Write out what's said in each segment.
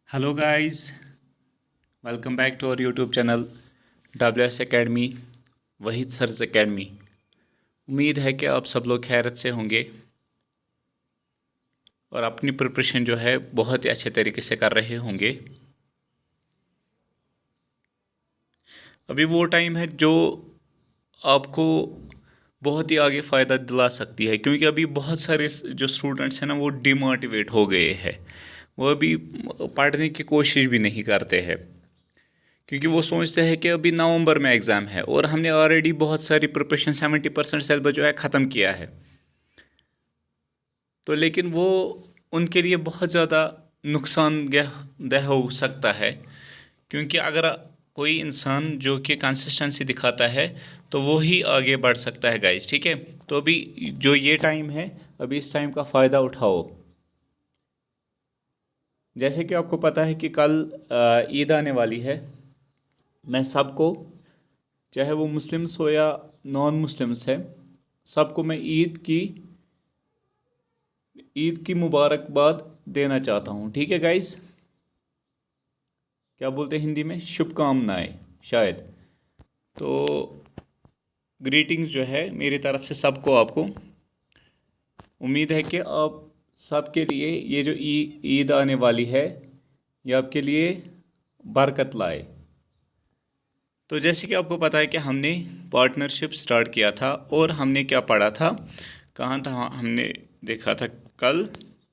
Hello guys, welcome back to our YouTube channel WS academy, Waheed sir's academy. उम्मीद है कि आप सब लोग खैरियत से होंगे और अपनी प्रिपरेशन जो है बहुत ही अच्छे तरीके से कर रहे होंगे। अभी वो टाइम है जो आपको बहुत ही आगे फ़ायदा दिला सकती है, क्योंकि अभी बहुत सारे जो स्टूडेंट्स हैं ना वो डिमोटिवेट हो गए हैं। वो अभी पढ़ने की कोशिश भी नहीं करते हैं, क्योंकि वो सोचते हैं कि अभी नवंबर में एग्ज़ाम है और हमने ऑलरेडी बहुत सारी प्रिपरेशन 70% सिलेबस जो है ख़त्म किया है। तो लेकिन वो उनके लिए बहुत ज़्यादा नुकसानदेह हो सकता है, क्योंकि अगर कोई इंसान जो कि कंसिस्टेंसी दिखाता है तो वो ही आगे बढ़ सकता है गाइस। ठीक है, तो अभी जो ये टाइम है, अभी इस टाइम का फ़ायदा उठाओ। जैसे कि आपको पता है कि कल ईद आने वाली है। मैं सबको, चाहे वो मुस्लिम्स हो या नॉन मुस्लिम्स है, सबको मैं ईद की मुबारकबाद देना चाहता हूँ। ठीक है गाइस, क्या बोलते हैं हिंदी में, शुभकामनाएं शायद। तो ग्रीटिंग्स जो है मेरी तरफ से सबको, आपको उम्मीद है कि आप सबके लिए ये जो ईद आने वाली है ये आपके लिए बरकत लाए। तो जैसे कि आपको पता है कि हमने पार्टनरशिप स्टार्ट किया था और हमने क्या पढ़ा था, कहाँ था, हमने देखा था कल।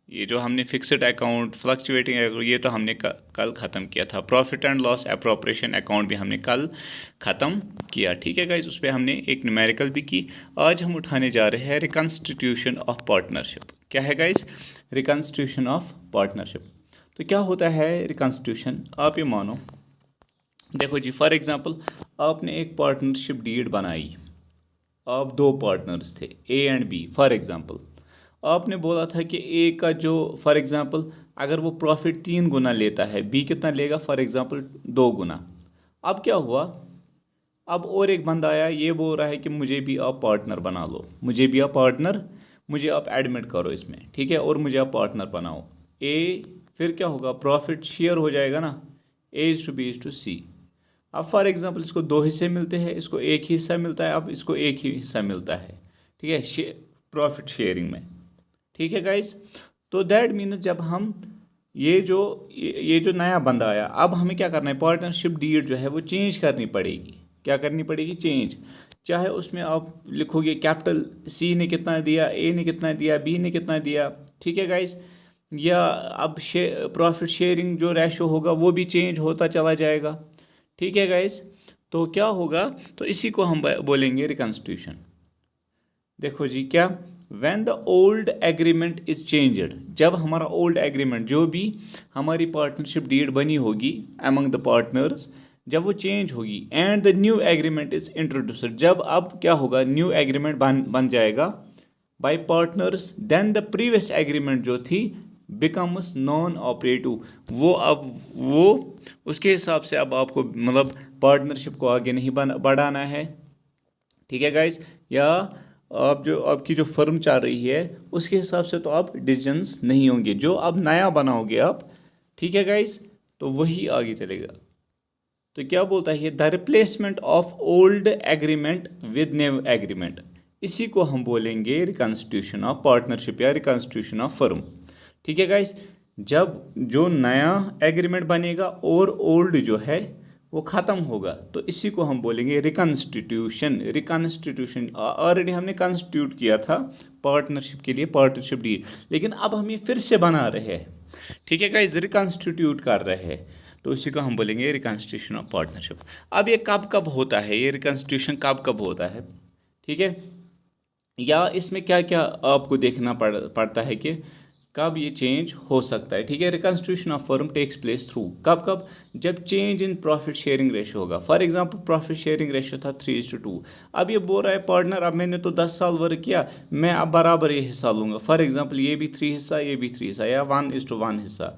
ये जो हमने फिक्स्ड अकाउंट, फ्लक्चुएटिंग अकाउंट, ये तो हमने कल ख़त्म किया था। Profit and loss appropriation account भी हमने कल ख़त्म किया। ठीक है गाइस, उस पर हमने एक न्यूमेरिकल भी की। आज हम उठाने जा रहे हैं रिकन्स्टिट्यूशन ऑफ पार्टनरशिप। क्या है गाइस? Reconstitution of partnership. तो क्या होता है रिकन्स्टिट्यूशन? आप ये मानो, देखो जी, फॉर एग्ज़ाम्पल आपने एक पार्टनरशिप डीड बनाई। आप दो पार्टनर्स थे, A and B. For example आपने बोला था कि ए का जो, फॉर एग्ज़ाम्पल अगर वो प्रॉफिट 3 गुना लेता है, बी कितना लेगा? फॉर एग्ज़ाम्पल 2 गुना। अब क्या हुआ? अब और एक बंदा आया, ये बोल रहा है कि मुझे भी आप पार्टनर बना लो, मुझे भी आप पार्टनर, मुझे आप एडमिट करो इसमें। ठीक है, और मुझे आप पार्टनर बनाओ। ए, फिर क्या होगा? प्रॉफिट शेयर हो जाएगा ना, A is to B is to C. अब फॉर एग्जांपल इसको 2 हिस्से मिलते हैं, इसको एक ही हिस्सा मिलता है, अब इसको एक ही हिस्सा मिलता है। ठीक है, प्रॉफिट शेयरिंग में। ठीक है गाइस, तो दैट मीन्स जब हम ये जो नया बंदा आया, अब हमें क्या करना है? पार्टनरशिप डीड जो है वो चेंज करनी पड़ेगी। क्या करनी पड़ेगी? चेंज। चाहे उसमें आप लिखोगे कैपिटल सी ने कितना दिया, ए ने कितना दिया, बी ने कितना दिया। ठीक है गाइस, या अब प्रॉफिट शेयरिंग जो रेशो होगा वो भी चेंज होता चला जाएगा। ठीक है गाइस, तो क्या होगा? तो इसी को हम बोलेंगे रिकन्स्टिट्यूशन। देखो जी, क्या? When the old agreement is changed, जब हमारा ओल्ड एग्रीमेंट, जो भी हमारी पार्टनरशिप डीड बनी होगी अमंग द पार्टनर्स, जब वो चेंज होगी, and the new agreement is introduced, जब अब क्या होगा? न्यू एग्रीमेंट बन जाएगा by partners, then the previous agreement जो थी बिकम्स नॉन ऑपरेटिव। वो उसके हिसाब से अब आपको मतलब पार्टनरशिप को आगे नहीं बढ़ाना है। ठीक है गाइस, या आप जो आपकी जो फर्म चल रही है उसके हिसाब से तो आप डिसीजंस नहीं होंगे, जो अब नया बनाओगे आप। ठीक है गाइस, तो वही आगे चलेगा। तो क्या बोलता है ये? The replacement of old agreement with new agreement, इसी को हम बोलेंगे रिकन्स्टिट्यूशन ऑफ पार्टनरशिप या रिकन्स्टिट्यूशन ऑफ फर्म। ठीक है गाइस, जब जो नया एग्रीमेंट बनेगा और ओल्ड जो है वो ख़त्म होगा, तो इसी को हम बोलेंगे रिकन्स्टिट्यूशन। रिकन्स्टिट्यूशन ऑलरेडी हमने कंस्टिट्यूट किया था पार्टनरशिप के लिए, पार्टनरशिप डीड, लेकिन अब हम ये फिर से बना रहे हैं। ठीक है गाइस, रिकन्स्टिट्यूट कर रहे हैं, तो इसी को हम बोलेंगे रिकन्स्टिट्यूशन ऑफ पार्टनरशिप। अब ये कब कब होता है? ये रिकन्स्टिट्यूशन कब कब होता है? ठीक है, या इसमें क्या क्या आपको देखना पड़ता है कि कब ये चेंज हो सकता है। ठीक है, reconstitution of firm takes place through, कब कब? जब change in profit sharing ratio होगा। For example profit sharing ratio था 3:2। अब ये बोल रहा है पार्टनर, अब मैंने तो 10 साल वर्क किया, मैं अब बराबर ये हिस्सा लूँगा। फॉर एग्जांपल ये भी 3 हिस्सा, ये भी 3 हिस्सा, या 1:1 हिस्सा।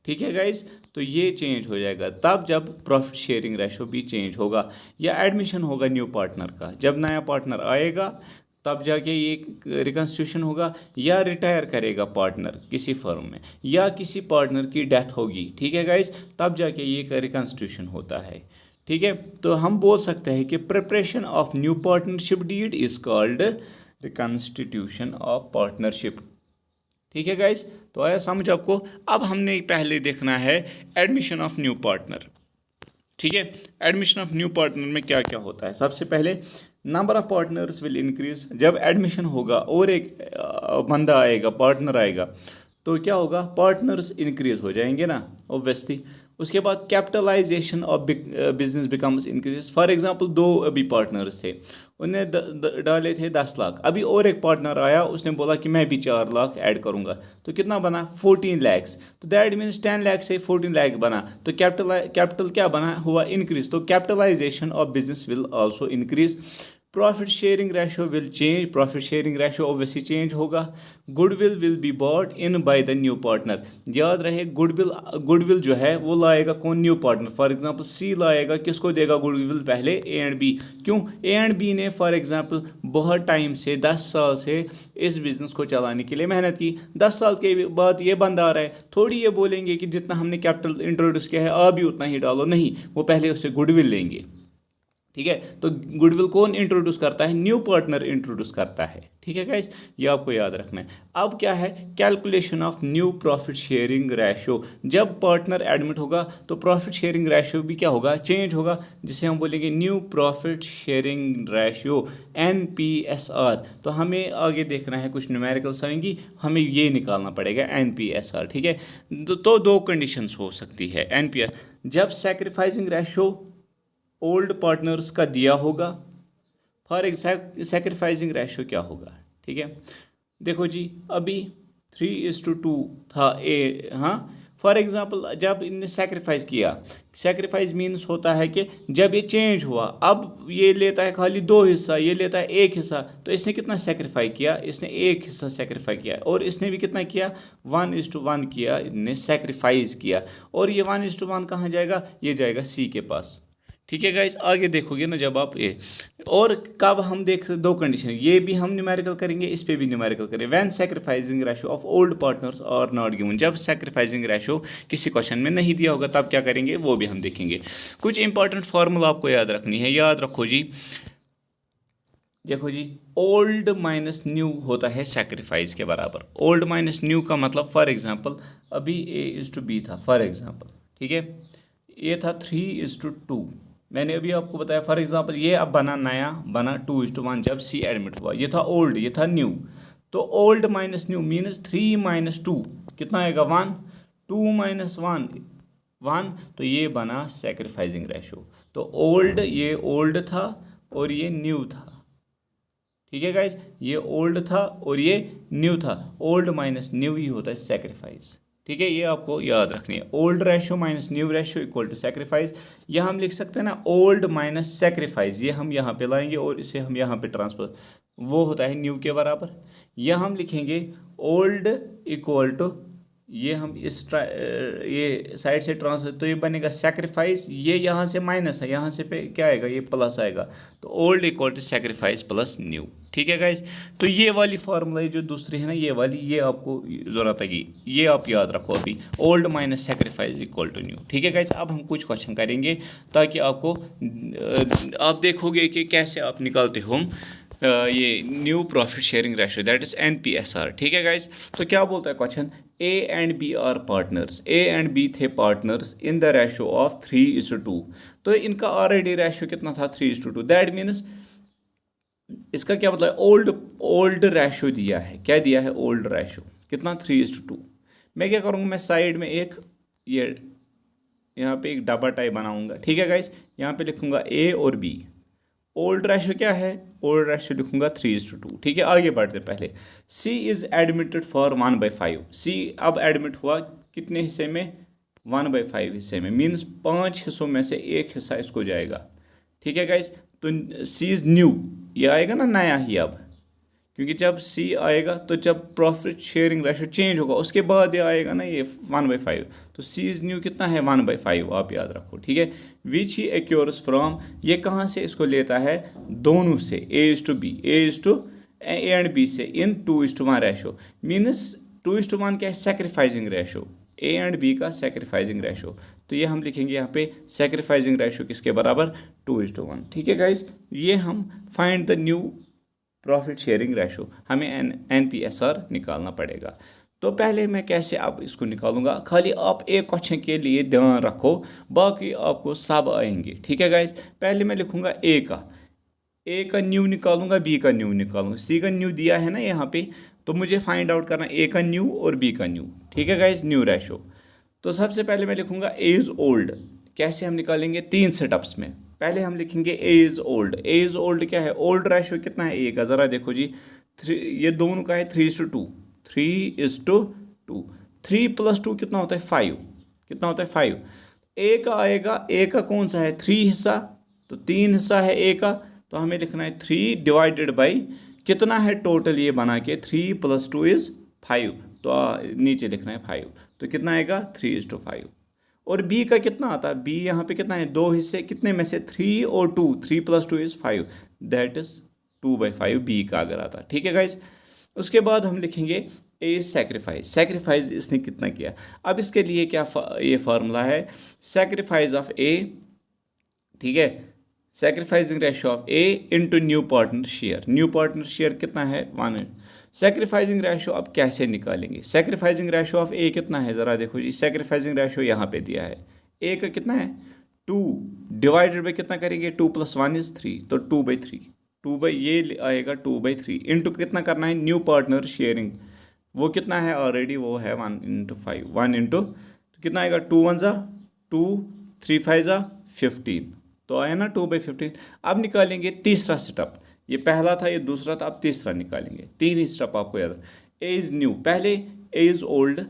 ठीक है गाइस, तो ये चेंज हो जाएगा तब जब प्रॉफिट शेयरिंग रेशो भी चेंज होगा, या एडमिशन होगा न्यू पार्टनर का। जब नया पार्टनर आएगा तब जाके ये रिकन्स्टिट्यूशन होगा, या रिटायर करेगा पार्टनर किसी फर्म में, या किसी पार्टनर की डेथ होगी, ठीक है गाइस, तब जाके ये रिकन्स्टिट्यूशन होता है, ठीक है। तो हम बोल सकते हैं कि preparation of new partnership deed is called reconstitution of partnership, ठीक है गाइस। तो आया समझ आपको। अब हमने पहले देखना है एडमिशन ऑफ न्यू पार्टनर, ठीक है। एडमिशन ऑफ न्यू पार्टनर में क्या क्या होता है। सबसे पहले number of partners will increase. जब एडमिशन होगा और एक बंदा आएगा, पार्टनर आएगा, तो क्या होगा, पार्टनर्स इंक्रीज हो जाएंगे ना, ऑब्वियसली। उसके बाद capitalisation of business becomes increase. For example दो अभी पार्टनर्स थे, उन्हें डाले थे 10 लाख, अभी और एक पार्टनर आया, उसने बोला कि मैं भी 4 लाख ऐड करूंगा, तो कितना बना 14 लैक्स। तो दैट मीन्स 10 लाख से 14 लाख बना, तो कैपिटल क्या बना हुआ, इंक्रीज। तो capitalisation of business will also increase. Profit sharing ratio will change, profit sharing ratio obviously change होगा। Goodwill will be bought in by the new partner. याद रहे गुडविल जो है वो लाएगा कौन, new partner. For example C लाएगा, किसको देगा गुडविल, पहले ए एंड बी। क्यों, ए एंड बी ने फॉर एग्जांपल बहुत टाइम से 10 साल से इस बिज़नेस को चलाने के लिए मेहनत की। 10 साल के बाद ये बंदा आ रहा है, थोड़ी ये बोलेंगे कि जितना हमने कैपिटल इंट्रोड्यूस किया है आप भी उतना ही डालो, नहीं, वो पहले उससे गुडविल लेंगे, ठीक है। तो गुडविल कौन इंट्रोड्यूस करता है, न्यू पार्टनर इंट्रोड्यूस करता है, ठीक है गाइस, ये आपको याद रखना है। अब क्या है, calculation of new profit sharing ratio. जब पार्टनर एडमिट होगा तो प्रॉफिट शेयरिंग रेशो भी क्या होगा, चेंज होगा, जिसे हम बोलेंगे new profit sharing ratio, NPSR। तो हमें आगे देखना है, कुछ न्यूमेरिकल्स आएंगी, हमें ये निकालना पड़ेगा NPSR, ठीक है। तो दो कंडीशंस हो सकती है NPSR, जब सैक्रिफाइसिंग रेशो ओल्ड पार्टनर्स का दिया होगा, फॉर सैक्रिफाइसिंग रेशो क्या होगा, ठीक है। देखो जी, अभी 3:2 था ए, हाँ, फॉर एग्जांपल जब इनने सैक्रिफाइस किया, सैक्रिफाइस मीन्स होता है कि जब ये चेंज हुआ, अब ये लेता है खाली 2 हिस्सा, ये लेता है 1 हिस्सा, तो इसने कितना सेक्रीफाई किया, इसने 1 हिस्सा सेक्रीफाई किया, और इसने भी कितना किया, 1:1 किया, इनने सेक्रीफाइस किया। और ये 1:1 कहाँ जाएगा, ये जाएगा सी के पास, ठीक है गाइस। आगे देखोगे ना जब आप ये, और कब हम देख, दो कंडीशन, ये भी हम न्यूमेरिकल करेंगे, इस पे भी न्यूमेरिकल करेंगे। When sacrificing ratio of old partners are not given, जब सैक्रिफाइसिंग रेशो किसी क्वेश्चन में नहीं दिया होगा तब क्या करेंगे, वो भी हम देखेंगे। कुछ इंपॉर्टेंट फार्मूला आपको याद रखनी है, याद रखो जी। देखो जी, ओल्ड माइनस न्यू होता है सैक्रिफाइस के बराबर। ओल्ड माइनस न्यू का मतलब, फॉर एग्जाम्पल अभी A:B था, फॉर एग्जाम्पल, ठीक है, ये था 3:2, मैंने अभी आपको बताया। फॉर एग्जांपल ये अब बना नया, बना 2:1 जब सी एडमिट हुआ, ये था ओल्ड, ये था न्यू। तो ओल्ड माइनस न्यू मीन्स 3 - 2 कितना आएगा, 1, 2 - 1, तो ये बना सैक्रिफाइसिंग रेशो। तो ओल्ड, ये ओल्ड था और ये न्यू था, ठीक है गाइज, ये ओल्ड था और ये न्यू था। ओल्ड माइनस न्यू ही होता है सैक्रिफाइस, ठीक है, ये आपको याद रखनी है। Old ratio minus new ratio equal to sacrifice. यह हम लिख सकते हैं ना, ओल्ड माइनस सैक्रिफाइस, ये हम यहाँ पे लाएंगे और इसे हम यहाँ पे ट्रांसफर, वो होता है न्यू के बराबर। यह हम लिखेंगे ओल्ड इक्वल टू, ये हम ये साइड से ट्रांसफर, तो ये बनेगा सैक्रिफाइस, ये यहाँ से माइनस है, यहाँ से पे क्या आएगा, ये प्लस आएगा। तो old equal to sacrifice plus new, ठीक है गाइज। तो ये वाली फार्मूला जो दूसरी है ना, ये वाली, ये आपको ज़रूरत है, ये आप याद रखो अभी, old minus sacrifice equal to new, ठीक है गाइज। अब हम कुछ क्वेश्चन करेंगे ताकि आपको, आप देखोगे कि कैसे आप निकालते हो ये new profit sharing ratio, that is NPSR, ठीक है गाइज। तो क्या बोलता है question, A and B are partners, A and B थे partners in the ratio of 3:2। तो इनका ऑलरेडी रेशो कितना था, 3:2। दैट मीन्स इसका क्या मतलब, ओल्ड रेशो दिया है, क्या दिया है, ओल्ड रेशो कितना, 3:2। मैं क्या करूँगा, मैं साइड में एक ये यहाँ पे एक डबल टाइप बनाऊंगा, ठीक है गाइस। यहाँ पे लिखूंगा A और B। ओल्ड रेशो क्या है, ओल्ड रेशो लिखूंगा 3:2, ठीक है। आगे बढ़ते पहले, C is admitted for 1/5। C अब एडमिट हुआ कितने हिस्से में, 1/5 हिस्से में, मीन्स 5 हिस्सों में से 1 हिस्सा इसको जाएगा, ठीक है गाइस। तो C इज न्यू, ये आएगा ना नया ही अब, क्योंकि जब C आएगा तो जब प्रॉफिट शेयरिंग रेशो चेंज होगा उसके बाद ये आएगा ना ये 1/5। तो C इज न्यू कितना है, 1/5, आप याद रखो, ठीक है। विच ही एक्योर्स फ्रॉम, ये कहाँ से इसको लेता है, दोनों से, A:B, A:, A and B से इन 2:1 रेशो, मीन्स 2:1 क्या है, sacrificing ratio, A and B का सेक्रीफाइजिंग रेशो। तो ये हम लिखेंगे यहाँ पे सेक्रीफाइजिंग रेशो किसके बराबर, 2:1। ठीक है गाइज, ये हम find the new profit sharing ratio, हमें NPSR निकालना पड़ेगा। तो पहले मैं कैसे आप इसको निकालूंगा, खाली आप एक क्वेश्चन के लिए ध्यान रखो, बाकी आपको सब आएंगे। ठीक है गाइज, पहले मैं लिखूंगा ए का न्यू निकालूंगा, बी का न्यू निकालूंगा, सी का न्यू दिया है ना यहाँ पे, तो मुझे फाइंड आउट करना ए का न्यू और बी का न्यू। ठीक है गाइज, न्यू रेशो। तो सबसे पहले मैं लिखूंगा ए इज़ ओल्ड, कैसे हम निकालेंगे, 3 सेटअप्स में। पहले हम लिखेंगे A is old. A is old क्या है, ओल्ड रेशो कितना है ए का, ज़रा देखो जी, 3, ये दोनों का है 3:2, 3:2, 3 + 2 कितना होता है 5, कितना होता है 5। ए का आएगा, ए का कौन सा है 3 हिस्सा, तो 3 हिस्सा है ए का, तो हमें लिखना है 3 डिवाइडेड बाई कितना है टोटल ये बना के, 3 + 2 = 5, तो नीचे लिखना है 5, तो कितना आएगा 3:5। और बी का कितना आता है, बी यहाँ पे कितना है, 2 हिस्से, कितने में से 3 और 2, 3 + 2 = 5, दैट इज़ 2/5 बी का अगर आता। ठीक है गाइज, उसके बाद हम लिखेंगे ए सेक्रीफाइस इसने कितना किया। अब इसके लिए क्या ये फार्मूला है, सेक्रीफाइस ऑफ ए, ठीक है, sacrificing ratio of A into new partner share. New partner share कितना है 1। सेक्रीफाइसिंग रेशो अब कैसे निकालेंगे, सेक्रीफाइसिंग रेशो ऑफ ए कितना है, ज़रा देखो जी, सेक्रीफाइसिंग रेशो यहाँ पे दिया है, ए का कितना है 2, डिवाइडेड बाई कितना करेंगे, 2 + 1 = 3, तो 2/3, 2 ये आएगा 2/3, इंटू कितना करना है न्यू पार्टनर शेयरिंग, वो कितना है ऑलरेडी, वो है 1/5, 1 इंटू, तो कितना आएगा 2 × 1 = 2, 3 × 5 = 15, तो आया ना 2/15। अब निकालेंगे तीसरा स्टेप, ये पहला था, ये दूसरा था, अब तीसरा निकालेंगे। 3 ही स्टेप आपको याद, ए इज़ न्यू, पहले ए इज़ ओल्ड,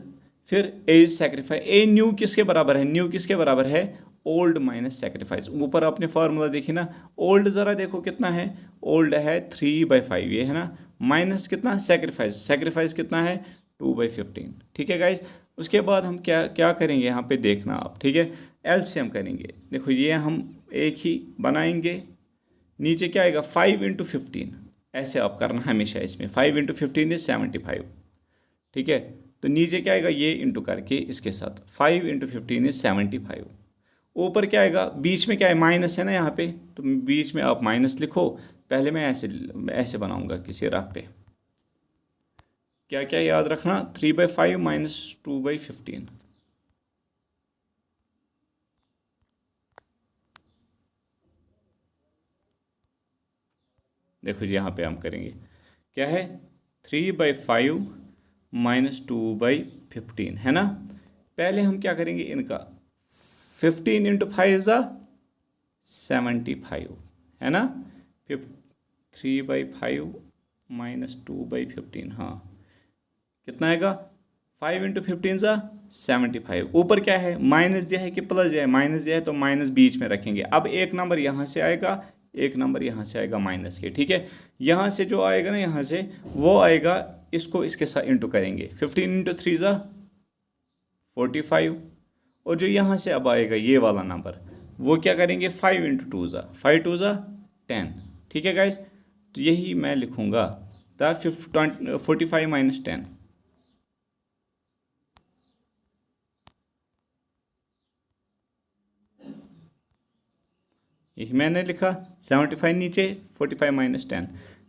फिर A is sacrifice. A new किसके बराबर है, न्यू किसके बराबर है, ओल्ड माइनस सेक्रीफाइस। ऊपर आपने फार्मूला देखी ना, ओल्ड ज़रा देखो कितना है, ओल्ड है 3/5, ये है ना, माइनस कितना सेक्रीफाइस, सेक्रीफाइस कितना है 2/15। ठीक है गाइज, उसके बाद हम क्या क्या करेंगे यहाँ पे देखना आप, ठीक है, एलसीएम करेंगे। देखो ये हम एक ही बनाएंगे, नीचे क्या आएगा 5 × 15, ऐसे आप करना हमेशा इसमें, 5 × 15 = 75। ठीक है, तो नीचे क्या आएगा, ये इंटू करके इसके साथ 5 × 15 = 75। ऊपर क्या आएगा, बीच में क्या है, माइनस है ना यहाँ पे, तो बीच में आप माइनस लिखो। पहले मैं ऐसे बनाऊंगा किसी रफ पे, क्या क्या याद रखना, 3/5 - 2/15। देखो जी, यहाँ पे हम करेंगे क्या है, 3/5 - 2/15 है ना। पहले हम क्या करेंगे, इनका 15 × 5 = 75 है ना, 3/5 - 2/15, हाँ कितना आएगा, 5 × 15 = 75। ऊपर क्या है, माइनस दिया है कि प्लस दिया है, माइनस दिया है तो माइनस बीच में रखेंगे। अब एक नंबर यहाँ से आएगा, एक नंबर यहाँ से आएगा माइनस के। ठीक है, यहाँ से जो आएगा ना, यहाँ से वो आएगा, इसको इसके साथ इंटू करेंगे, 15 × 3 = 45, और जो यहाँ से अब आएगा ये वाला नंबर, वो क्या करेंगे, 5 × 2 = 5 × 2 = 10। ठीक है गाइज, तो यही मैं लिखूँगा, 45 - 10, यही मैंने लिखा, 75 नीचे, 45 - 10,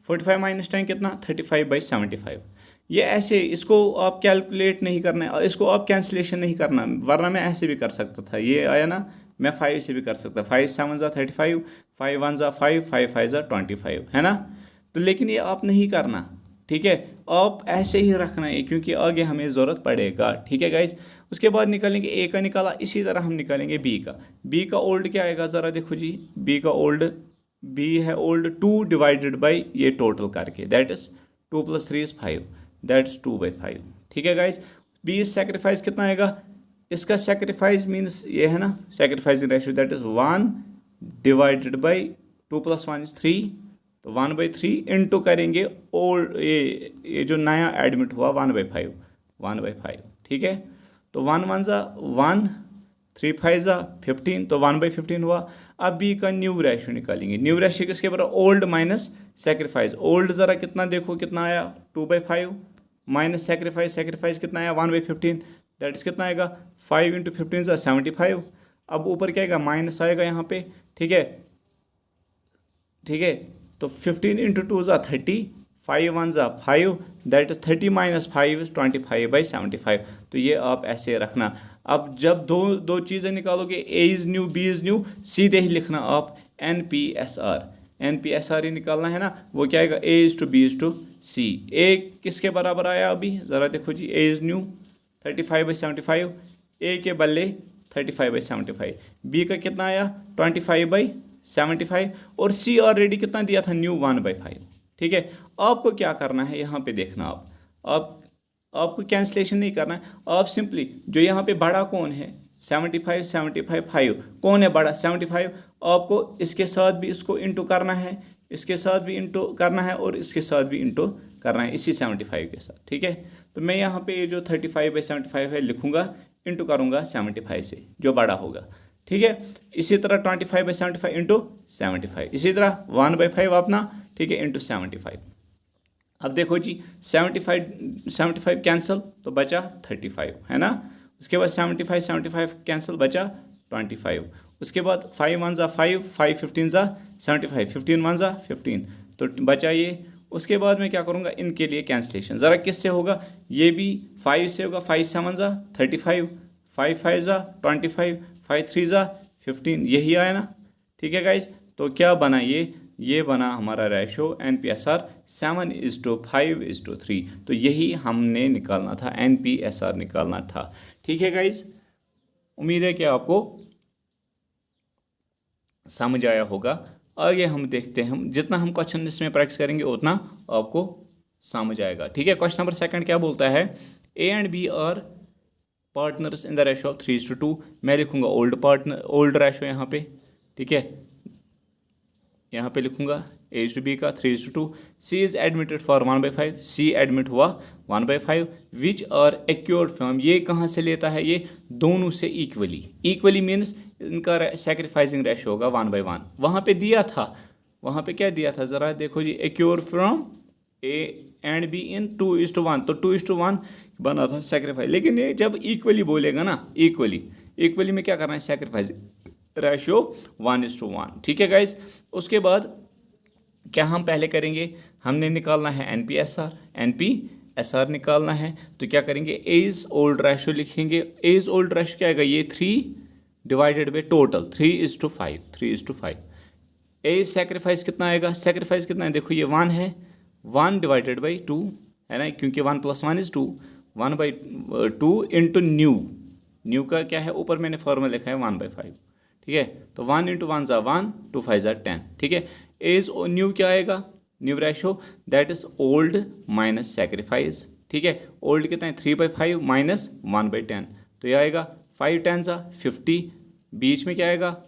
45 - 10 कितना, 35/75। ये ऐसे, इसको आप कैलकुलेट नहीं करना है, इसको आप कैंसिलेशन नहीं करना, वरना मैं ऐसे भी कर सकता था, ये आया ना, मैं 5 से भी कर सकता, 5 × 7 = 35, 5 × 1 = 5, 5 × 5 = 25 है ना। तो लेकिन ये आप नहीं करना, ठीक है, आप ऐसे ही रखना है, क्योंकि आगे हमें ज़रूरत पड़ेगा। ठीक है गाइज, उसके बाद निकालेंगे ए का निकाला, इसी तरह हम निकालेंगे बी का। बी का ओल्ड क्या आएगा, ज़रा देखो जी, बी का ओल्ड, बी है ओल्ड 2 डिवाइडेड बाई ये टोटल करके, दैट इज़ 2 + 3 = 5, दैट इज़ 2/5। ठीक है गाइज, बी सेक्रीफाइस कितना आएगा, इसका सेक्रीफाइस मीन्स ये है ना, sacrificing ratio, that is 1 divided by 2 + 1 = 3, तो 1/3 इंटू करेंगे ओल्ड, ये जो नया एडमिट हुआ 1/5, 1/5। ठीक है, तो 1 × 1 = 1, 3 5 15, तो 1/15 हुआ। अब बी का न्यू रेशो निकालेंगे। न्यू रेशो किसके बराबर? Old minus sacrifice. ओल्ड ज़रा कितना देखो कितना आया, 2/5 माइनस सेक्रीफाइस, सेक्रीफाइस कितना आया 1/15, दैट इज कितना आएगा 5 × 15 75। अब ऊपर क्या आएगा माइनस आएगा यहाँ पे, ठीक है, ठीक है। तो 15 × 2 30, 5 1 5, दैट इज 30 - 5 = 25/75। तो ये आप ऐसे रखना। अब जब दो चीज़ें निकालोगे, A is new B is new, सीधे ही लिखना आप NPSR। NPSR ही निकालना है ना, वो क्या आएगा A is to B is to C। A किसके बराबर आया अभी ज़रा देखो जी, A इज़ न्यू 35/75, ए के बल्ले 35/75, बी का कितना आया 25/75, और सी ऑलरेडी कितना दिया था न्यू 1/5। ठीक है, आपको क्या करना है यहाँ पे देखना, आप आपको कैंसलेशन नहीं करना है। आप सिंपली जो यहाँ पे बड़ा कौन है 75 75 5, कौन है बड़ा 75, आपको इसके साथ भी इसको इंटू करना है, इसके साथ भी इंटू करना है, और इसके साथ भी इंटू करना है इसी 75 के साथ। ठीक है, तो मैं यहाँ पे जो 35/75 है लिखूँगा, इंटू करूँगा 75 से जो बड़ा होगा। ठीक है, इसी तरह 25/75 इंटू 75, इसी तरह 1/5 अपना, ठीक है, इंटू 75। अब देखो जी 75 कैंसिल तो बचा 35, है ना। उसके बाद 75 कैंसिल बचा 25। उसके बाद 5 1 5, 5 15 75, 15 1 15, तो बचा ये। उसके बाद मैं क्या करूँगा, इनके लिए कैंसलेशन ज़रा किससे होगा, ये भी 5 से होगा, 5 7 35, 5 5 25, 5 3 15, यही आया ना। ठीक है गाइज, तो क्या बना ये बना हमारा रेशो NPSR 7:5:3। तो यही हमने निकालना था, NPSR निकालना था। ठीक है गाइज, उम्मीद है कि आपको समझ आया होगा। आगे हम देखते हैं, जितना हम क्वेश्चन इसमें प्रैक्टिस करेंगे उतना आपको समझ आएगा। ठीक है, क्वेश्चन नंबर 2 क्या बोलता है, A and B are partners in the ratio of 3:2। मैं लिखूंगा ओल्ड रेशो यहाँ पे। ठीक है, यहाँ पे लिखूंगा A/B का 3:2। C is admitted for 1/5, C admit हुआ 1/5, विच आर एक्योर्ड फ्रॉम, ये कहाँ से लेता है, ये दोनों से इक्वली मीन्स इनका सेक्रीफाइसिंग रेशो होगा 1/1। वहाँ पे दिया था, वहाँ पे क्या दिया था ज़रा देखो जी, acquire from A and B in 2:1, तो 2:1 बना था सेक्रीफाइस। लेकिन ये जब इक्वली बोलेगा ना, इक्वली में क्या करना है, सेक्रीफाइस रेशो 1:1। ठीक है गाइज, उसके बाद क्या हम पहले करेंगे, हमने निकालना है NPSR निकालना है। तो क्या करेंगे, एज ओल्ड रेशो लिखेंगे। एज ओल्ड रेशो क्या आएगा, ये 3 divided by total 3:5। As sacrifice कितना आएगा, सेक्रीफाइस कितना है देखो, ये 1 है, 1 डिवाइडेड बाई 2 है ना, क्योंकि 1 + 1 = 2, 1/2 इंटू न्यू का क्या है, ऊपर मैंने फॉर्मूला लिखा है 1/5। ठीक है, तो 1 × 1 = 1, 2 5 = 10। ठीक है, एज न्यू क्या आएगा, new ratio that is old minus sacrifice. ठीक है, ओल्ड कितना है 3/5 माइनस 1/10, तो यह आएगा 5 10 50, बीच में क्या आएगा,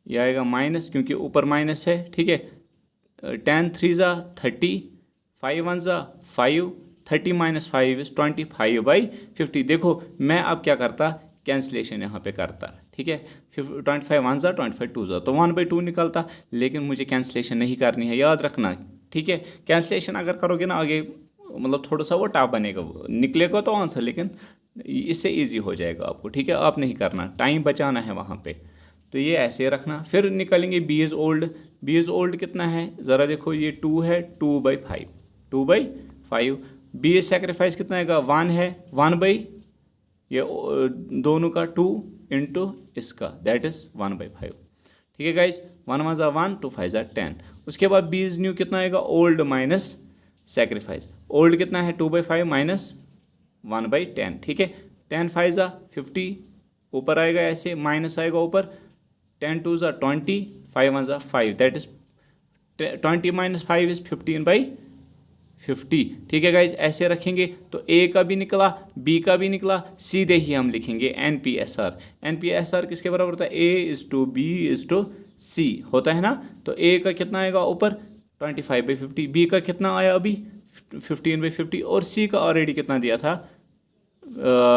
यह आएगा माइनस, क्योंकि ऊपर माइनस है। ठीक है, 10 3 30, 5 1 5, 30 - 5 = 25/50। देखो मैं अब क्या करता, कैंसलेशन यहाँ पे करता। ठीक है, 25 1 25 2 तो 1/2 निकलता, लेकिन मुझे कैंसलेशन नहीं करनी है, याद रखना। ठीक है, कैंसलेशन अगर करोगे ना आगे मतलब थोड़ा सा वो टफ बनेगा, वो निकलेगा तो आंसर, लेकिन इससे इजी हो जाएगा आपको। ठीक है, आप नहीं करना, टाइम बचाना है वहाँ पे, तो ये ऐसे रखना। फिर निकलेंगे बी इज़ ओल्ड कितना है ज़रा देखो, ये 2 है, 2/5। बी इज सेक्रीफाइस कितना आएगा, 1 है, 1 ये दोनों का 2 इंटू इसका दैट इज 1/5। ठीक है गाइस, 1 1 1, 2 5 10। उसके बाद बी इज न्यू कितना आएगा, ओल्ड माइनस सेक्रीफाइस। ओल्ड कितना है 2/5 माइनस 1/10। ठीक है, 10 5 50, ऊपर आएगा ऐसे, माइनस आएगा ऊपर, 10 2 20, 5 1 5, दैट इज 20 - 5 = 15/50। ठीक है गाइज, ऐसे रखेंगे तो ए का भी निकला, बी का भी निकला, सीधे ही हम लिखेंगे NPSR किसके बराबर होता है, A/B/C होता है ना। तो ए का कितना आएगा ऊपर 25/50, बी का कितना आया अभी 15/50, और सी का ऑलरेडी कितना दिया था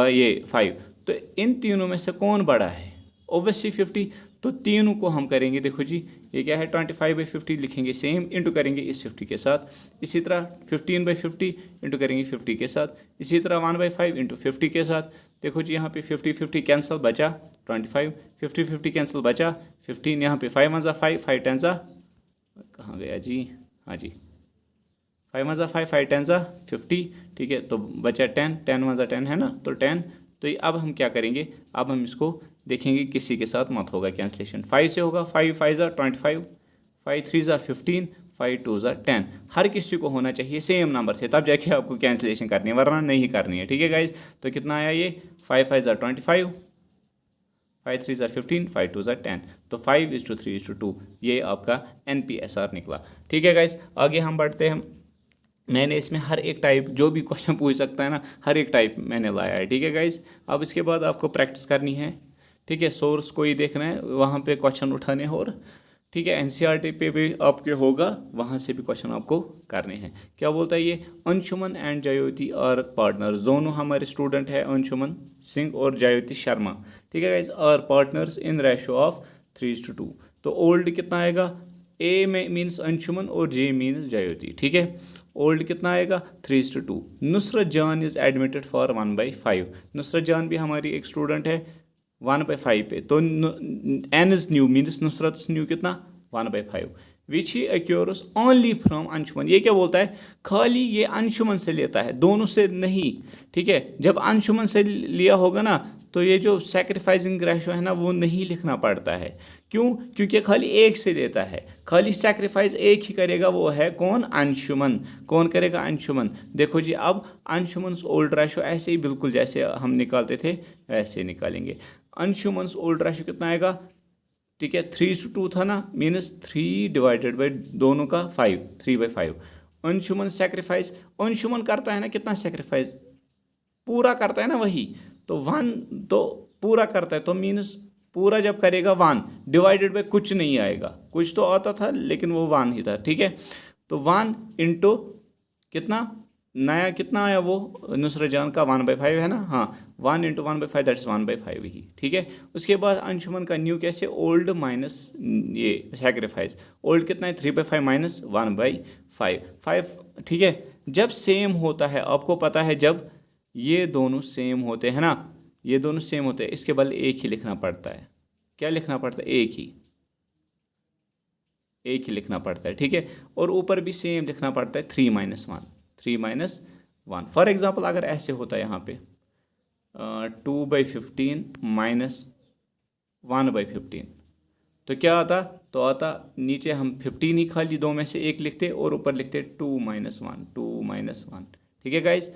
ये 5। तो इन तीनों में से कौन बड़ा है, ओबियसली 50, तो तीनों को हम करेंगे, देखो जी ये क्या है 25/50 लिखेंगे सेम, इंटू करेंगे इस 50 के साथ। इसी तरह 15/50 इंटू करेंगे 50 के साथ। इसी तरह 1/5 इंटू 50 के साथ। देखो जी यहाँ पे 50/50 कैंसिल, बचा 25, 50/50 कैंसिल, बचा 15। यहाँ पे 5 × 5, 5 × कहाँ गया जी, हाँ जी 5 × 5, 5 × 50, ठीक है। तो बचा 10, 10 × 10 है ना, तो 10। तो ये अब हम क्या करेंगे, अब हम इसको देखेंगे किसी के साथ मत होगा कैंसिलेशन। 5 से होगा, 5 5 × 25, 5 3 × 15, 5 2 × 10। हर किसी को होना चाहिए सेम नंबर से, तब जाके आपको कैंसिलेशन करनी है, वरना नहीं करनी है, ठीक है गाइज। तो कितना आया ये 5 5 × 25, 5 3 × 15, 5 2 × 10। तो 5:3:2 ये आपका NPSR निकला, ठीक है गाइज। आगे हम बढ़ते हैं। मैंने इसमें हर एक टाइप जो भी क्वेश्चन पूछ सकता है ना, हर एक टाइप मैंने लाया है, ठीक है गाइज। अब इसके बाद आपको प्रैक्टिस करनी है, ठीक है। सोर्स को ही देखना है, वहाँ पे क्वेश्चन उठाने हैं, और ठीक है NCERT पे भी आपके होगा, वहाँ से भी क्वेश्चन आपको करने हैं। क्या बोलता है ये, अंशुमन एंड जयोति और पार्टनर्स, दोनों हमारे स्टूडेंट है, अंशुमन सिंह और जयोति शर्मा, ठीक है गाइज, और पार्टनर्स इन रेशो ऑफ 3:2। तो ओल्ड कितना आएगा, ए में मीन्स अंशुमन और जे मीन्स जयोति, ठीक है। ओल्ड कितना आएगा 3:2। नुसरत जान इज़ एडमिटेड फॉर 1/5। नुसरत जान भी हमारी एक स्टूडेंट है 1/5 पे, तो N is new means Nusrat new कितना 1/5। Which he acquires only from Anshuman, ये क्या बोलता है, खाली ये अंशुमन से लेता है, दोनों से नहीं, ठीक है। जब अंशुमन से लिया होगा ना, तो ये जो सैक्रिफाइसिंग रेशो है ना, वो नहीं लिखना पड़ता है। क्यों, क्योंकि खाली एक से लेता है, खाली सैक्रिफाइस एक ही करेगा, वो है कौन, अंशुमन। कौन करेगा, अंशुमन। देखो जी अब अंशुमन ओल्ड रेशो ऐसे ही बिल्कुल जैसे हम निकालते थे वैसे निकालेंगे। अंशुमन ओल्ड रेशो कितना आएगा, ठीक है 3:2 था ना, मीनस 3 डिवाइडेड बाई दोनों का 5, 3/5। अंशुमन सैक्रिफाइस, अंशुमन करता है ना कितना सैक्रिफाइस, पूरा करता है ना वही, तो 1 तो पूरा करता है, तो मीनस पूरा जब करेगा 1 डिवाइडेड बाई कुछ नहीं आएगा, कुछ तो आता था लेकिन वो 1 ही था, ठीक है। तो 1 इंटू कितना नया कितना आया, वो नुसरत जान का 1/5 है ना, हाँ 1 × 1/5 दैट इज 1/5 ही, ठीक है। उसके बाद अंशुमन का न्यू कैसे, ओल्ड माइनस ये सैक्रिफाइस, ओल्ड कितना है 3/5 माइनस 1/5, 5, ठीक है। जब सेम होता है, आपको पता है जब ये दोनों सेम होते हैं ना, ये दोनों सेम होते हैं, इसके बदले एक ही लिखना पड़ता है। क्या लिखना पड़ता है, एक ही लिखना पड़ता है, ठीक है। और ऊपर भी सेम लिखना पड़ता है 3 - 1। फॉर एग्जाम्पल अगर ऐसे होता है यहाँ पे 2/15 माइनस 1/15, तो क्या आता, तो आता नीचे हम 15 ही खाली दो में से एक लिखते और ऊपर लिखते 2 - 1, 2 - 1, ठीक है गाइज।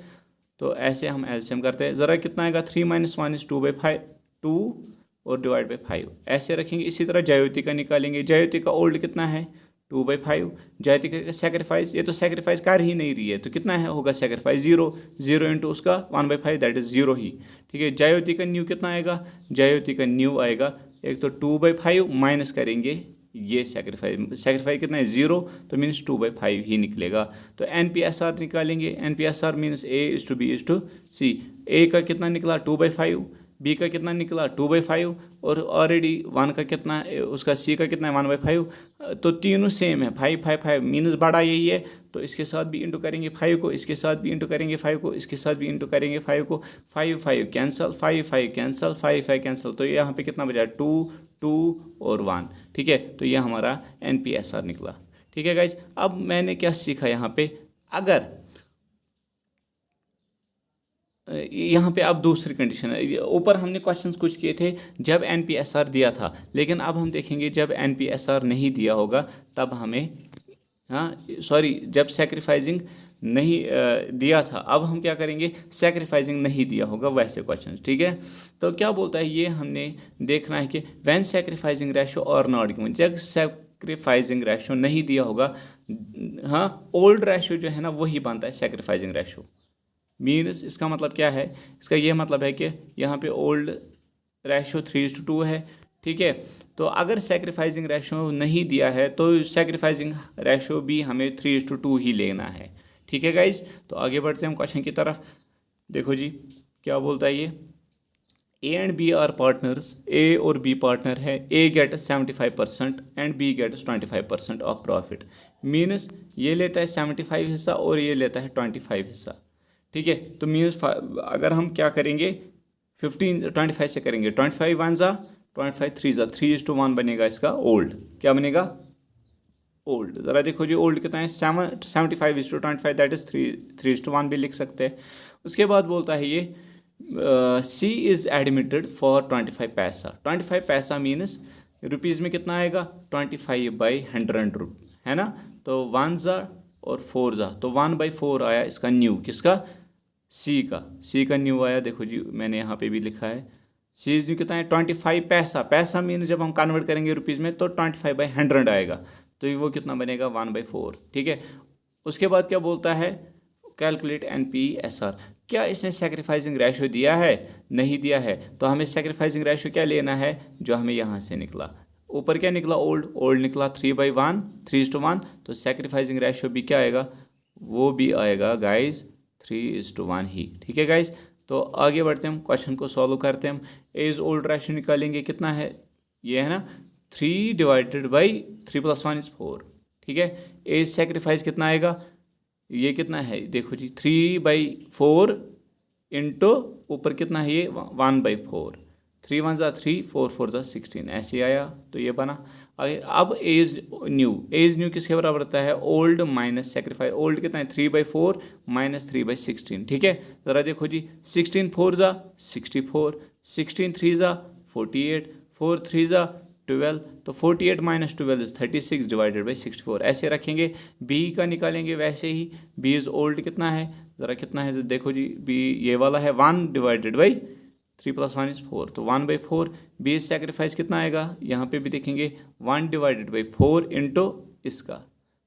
तो ऐसे हम एलसीएम करते हैं, ज़रा कितना आएगा 3 - 1 इज 2/5, 2 और डिवाइड बाई 5 ऐसे रखेंगे। इसी तरह जयोति का निकालेंगे, जयोति का ओल्ड कितना है 2/5, जयोति का सैक्रिफाइस, ये तो सैक्रिफाइस कर ही नहीं रही है, तो कितना है होगा सैक्रिफाइस 0, 0 इंटू उसका 1/5 दैट इज़ 0 ही, ठीक है। जयोति का न्यू कितना आएगा, जयोति का न्यू आएगा, एक तो 2/5 माइनस करेंगे ये सैक्रिफाइस कितना है 0, तो मीन्स 2/5 ही निकलेगा। तो NPSR निकालेंगे, NPSR मीन्स A:B:C। A का कितना निकला 2/5, B का कितना निकला 2/5, और ऑलरेडी 1 का कितना उसका C का कितना है 1/5, तो तीनों सेम है 5 5 5 मीन्स बड़ा यही है, तो इसके साथ भी इंटू करेंगे 5 को, इसके साथ भी इंटू करेंगे 5 को, इसके साथ भी इंटू करेंगे 5 को, 5 5 कैंसल, 5 5 कैंसल, 5 5 कैंसल, तो यहाँ पे कितना बचा 2 2 और 1, ठीक है। तो ये हमारा NPSR निकला, ठीक है गाइज। अब मैंने क्या सीखा यहाँ पे, अगर यहाँ पे अब दूसरी कंडीशन है, ऊपर हमने क्वेश्चंस कुछ किए थे जब NPSR दिया था, लेकिन अब हम देखेंगे जब NPSR नहीं दिया होगा तब हमें, हाँ सॉरी, जब सैक्रिफाइसिंग नहीं दिया था, अब हम क्या करेंगे, सैक्रिफाइसिंग नहीं दिया होगा वैसे क्वेश्चंस, ठीक है। तो क्या बोलता है ये हमने देखना है कि व्हेन सैक्रिफाइसिंग रेशो और नॉट गिवन, जब सैक्रिफाइसिंग रेशो नहीं दिया होगा, हाँ ओल्ड रेशो जो है ना वही बनता है सैक्रिफाइसिंग रेशो। मीन्स इसका मतलब क्या है, इसका ये मतलब है कि यहाँ पे ओल्ड रेशो 3:2 है, ठीक है। तो अगर सैक्रिफाइसिंग रेशो नहीं दिया है तो सैक्रिफाइसिंग रेशो भी हमें 3:2 ही लेना है, ठीक है गाइज। तो आगे बढ़ते हैं हम क्वेश्चन की तरफ। देखो जी क्या बोलता है ये, A and B are partners, A और बी पार्टनर है, A get 75% and B gets 25% of profit. Means ये लेता है 75 हिस्सा और ये लेता है 25 हिस्सा। ठीक है, तो मीन्स अगर हम क्या करेंगे 25 से करेंगे, 25 वन ज़ा 25 थ्री ज़ा 3:1 बनेगा इसका ओल्ड। क्या बनेगा? ओल्ड। ज़रा देखो जी ओल्ड कितना है 75:25, दैट इज़ 3:1 भी लिख सकते हैं। उसके बाद बोलता है ये सी इज़ एडमिटेड फॉर 25 पैसा। 25 पैसा मीन्स रुपीज़ में कितना आएगा 25/100 है ना। तो 1 ज़ा और 4 ज़ा, तो 1/4 आया इसका न्यू, किसका? सी का न्यू आया। देखो जी मैंने यहाँ पे भी लिखा है सी इज़ न्यू कितना है 25 पैसा। पैसा मीन जब हम कन्वर्ट करेंगे रुपीज़ में तो 25/100 आएगा, तो वो कितना बनेगा 1/4। ठीक है, उसके बाद क्या बोलता है कैलकुलेट NPSR। क्या इसने सेक्रीफाइसिंग रेशो दिया है? नहीं दिया है, तो हमें सेक्रीफाइसिंग रेशो क्या लेना है जो हमें यहाँ से निकला। ऊपर क्या निकला ओल्ड निकला 3/1, तो सेक्रीफाइसिंग रेशो भी क्या आएगा, वो भी आएगा गाइज 3:1 ही। ठीक है गाइज, तो आगे बढ़ते हैं हम क्वेश्चन को सॉल्व करते हैं। हम एज ओल्ड रेशो निकालेंगे, कितना है ये है ना 3/3 + 1 = 4। ठीक है, एज सेक्रीफाइस कितना आएगा, ये कितना है देखो जी 3/4 इंटू ऊपर कितना है ये 1/4, 3 1 ज़ा 3, 4 4 ज़ा 16, ऐसे आया तो ये बना। अब एज न्यू किसके बराबर होता है ओल्ड माइनस सेक्रीफाइस। ओल्ड कितना है 3/4 - 3/16। ठीक है, ज़रा देखो जी 16 4 ज़ा 64, 16 3 ज़ा 48, 4 3 ज़ा 12, तो 48 - 12 इज़ 36 / 64 ऐसे रखेंगे। बी का निकालेंगे वैसे ही, बी इज़ ओल्ड कितना है, ज़रा कितना है देखो जी बी ये वाला है 1/3 + 1 = 4, तो 1/4। बी सेक्रीफाइस कितना आएगा यहाँ पे भी देखेंगे 1/4 इंटू इसका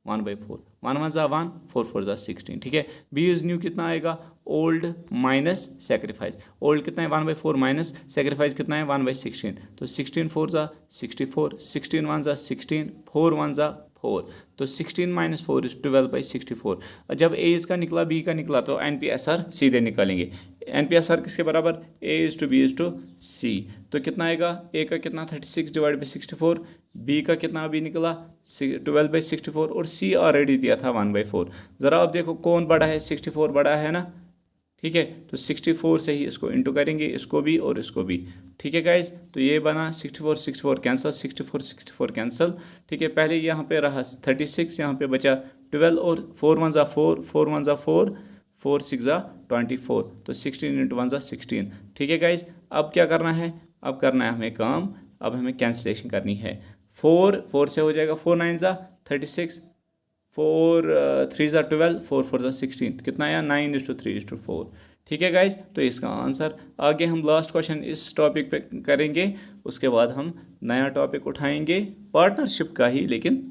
1/4, 1 1 ज़ा 1, 4 4 ज़ा 16। ठीक है, बी इज़ न्यू कितना आएगा ओल्ड माइनस सेक्रीफाइस। ओल्ड कितना है 1/4 माइनस सेक्रीफाइस कितना है 1/16, तो 16 4 ज़ा 64, 16 1 ज़ा 16, 4 1 ज़ा 4, तो 16 - 4 = 12/64। जब ए इसका निकला बी का निकला तो NPSR सीधे निकालेंगे। NPSR किसके बराबर A:B:C, तो कितना आएगा ए का कितना 36 / 64, बी का कितना अभी निकला 12/64 और सी ऑलरेडी दिया था 1/4। ज़रा आप देखो कौन बड़ा है, 64 बड़ा है ना। ठीक है, तो 64 से ही इसको इंटू करेंगे, इसको भी और इसको भी। ठीक है गाइज, तो ये बना 64 कैंसिल, 64 कैंसिल। ठीक है, पहले यहाँ पे रहा 36, यहाँ पे बचा 12 और 4 1 ज़ा 4, 4 1 ज़ा 4, 4 6 ज़ा 24, तो 16 × 1 ज़ा 16। ठीक है गाइज, अब क्या करना है, अब करना है हमें काम, अब हमें कैंसिलेशन करनी है। 4 से हो जाएगा 4 9 ज़ा 36, 4 3 ज़ा 12, 4 4 ज़ा 16, कितना आया 9:3:4। ठीक है गाइज, तो इसका आंसर आगे हम लास्ट क्वेश्चन इस टॉपिक पे करेंगे, उसके बाद हम नया टॉपिक उठाएंगे पार्टनरशिप का ही, लेकिन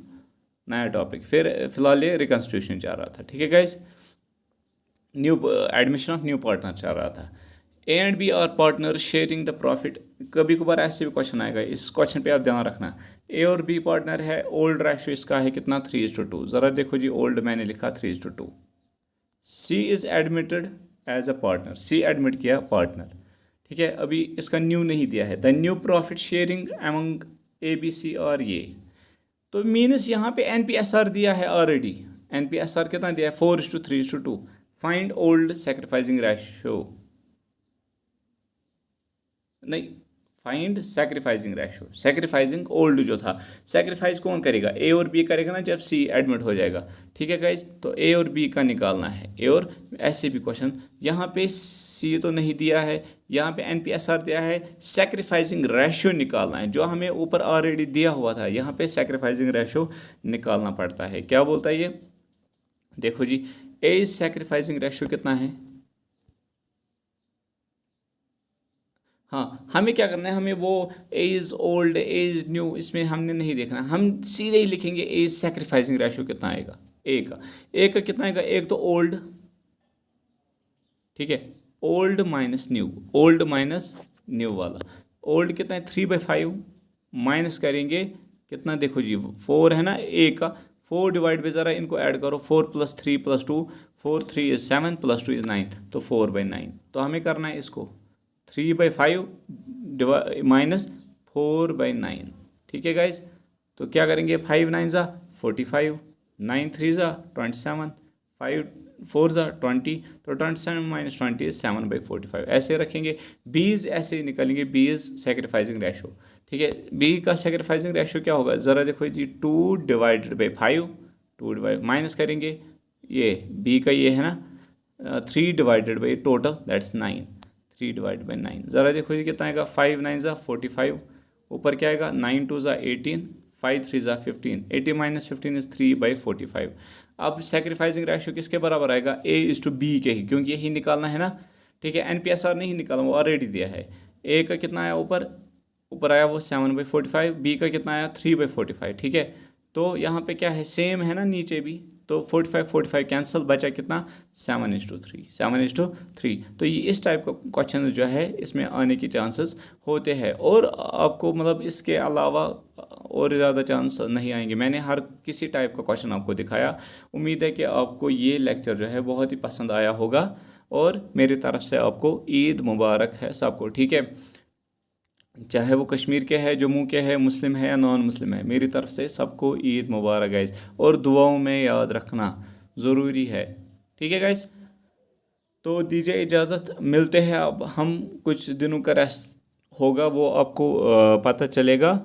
नया टॉपिक। फिर फिलहाल ये रिकन्स्टिट्यूशन चल रहा था। ठीक है guys, new admission of new partner चल रहा था। A and B are partner sharing the profit. कभी कभार ऐसे भी क्वेश्चन आएगा, इस क्वेश्चन पे आप ध्यान रखना। ए और बी पार्टनर है, ओल्ड रेशो इसका है कितना 3:2। ज़रा देखो जी ओल्ड मैंने लिखा 3:2। C is admitted as a partner, C admit किया पार्टनर। ठीक है, अभी इसका न्यू नहीं दिया है। The new profit sharing among ABC और ये, तो मीनस यहाँ पे NPSR दिया है ऑलरेडी। NPSR कितना दिया है 4:3:2। फाइंड ओल्ड सेक्रीफाइसिंग रेशो, नहीं find sacrificing ratio. Sacrificing old जो था, सेक्रीफाइस कौन करेगा ए और बी करेगा ना जब सी एडमिट हो जाएगा। ठीक है गाइज, तो ए और बी का निकालना है। ए और ऐसे भी क्वेश्चन यहाँ पे सी तो नहीं दिया है, यहाँ पे NPSR दिया है, सेक्रीफाइसिंग रेशो निकालना है जो हमें ऊपर ऑलरेडी दिया हुआ था। यहाँ पे सेक्रीफाइसिंग रेशो निकालना पड़ता है। क्या बोलता है ये, देखो जी ए सेक्रीफाइसिंग रेशो कितना है। हाँ, हमें क्या करना है, हमें वो एज ओल्ड एज न्यू इसमें हमने नहीं देखना, हम सीधे ही लिखेंगे एज सेक्रीफाइसिंग रेशो कितना आएगा। ए का कितना आएगा, एक तो ओल्ड, ठीक है, ओल्ड माइनस न्यू वाला। ओल्ड कितना है 3/5, माइनस करेंगे कितना देखो जी 4 है ना ए का, 4 डिवाइड पे ज़रा इनको ऐड करो, 4 + 3 + 2, 4 3 = 7 + 2 = 9, तो 4/9। तो हमें करना है इसको 3/5 माइनस 4/9। ठीक है गाइज, तो क्या करेंगे, 5 9 ज़ा 45, 9 3 ज़ा 27, 5 4 ज़ा 20, तो 27 माइनस 20 इज 7/45 ऐसे रखेंगे। बीज ऐसे ही निकालेंगे, बी इज सेक्रीफाइसिंग रेशो। ठीक है, बी का सेक्रीफाइसिंग रेशो क्या होगा, ज़रा देखो जी, 2/5, 2 डिवाइड माइनस करेंगे, ये बी का ये है ना 3/, टोटल दैट्स 9, 3/9। ज़रा देखो जी कितना आएगा, 5 9 ज़ा 45, ऊपर क्या आएगा, 9 2 ज़ा 18, 5 3 ज़ा 15, 80 माइनस 15 इज 3/45। अब सेक्रीफाइसिंग रेशो किसके बराबर आएगा, A/B के ही, क्योंकि यही निकालना है ना। ठीक है, NPSR नहीं निकाला, वो ऑलरेडी दिया है। A का कितना आया, ऊपर आया वो 7/45, B का कितना आया 3/45। ठीक है, तो यहाँ पे क्या है, सेम है ना नीचे भी, तो 45 कैंसिल, बचा कितना 7:3, 7:3। तो ये इस टाइप का क्वेश्चन जो है इसमें आने की चांसेस होते हैं, और आपको मतलब इसके अलावा और ज़्यादा चांस नहीं आएंगे। मैंने हर किसी टाइप का क्वेश्चन आपको दिखाया। उम्मीद है कि आपको ये लेक्चर जो है बहुत ही पसंद आया होगा, और मेरी तरफ से आपको ईद मुबारक है सबको। ठीक है, चाहे वो कश्मीर के है, जम्मू के है, मुस्लिम है या नॉन मुस्लिम है, मेरी तरफ से सबको ईद मुबारक गाइस, और दुआओं में याद रखना ज़रूरी है। ठीक है गाइस, तो दीजिए इजाज़त, मिलते हैं अब हम, कुछ दिनों का रेस्ट होगा वो आपको पता चलेगा।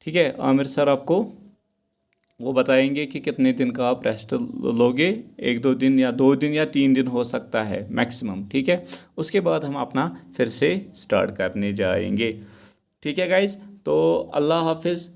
ठीक है, आमिर सर आपको वो बताएंगे कि कितने दिन का आप रेस्ट लोगे, 1 2 दिन या 2 दिन या 3 दिन हो सकता है मैक्सिमम। ठीक है, उसके बाद हम अपना फिर से स्टार्ट करने जाएंगे। ठीक है गाइज, तो अल्लाह हाफिज़।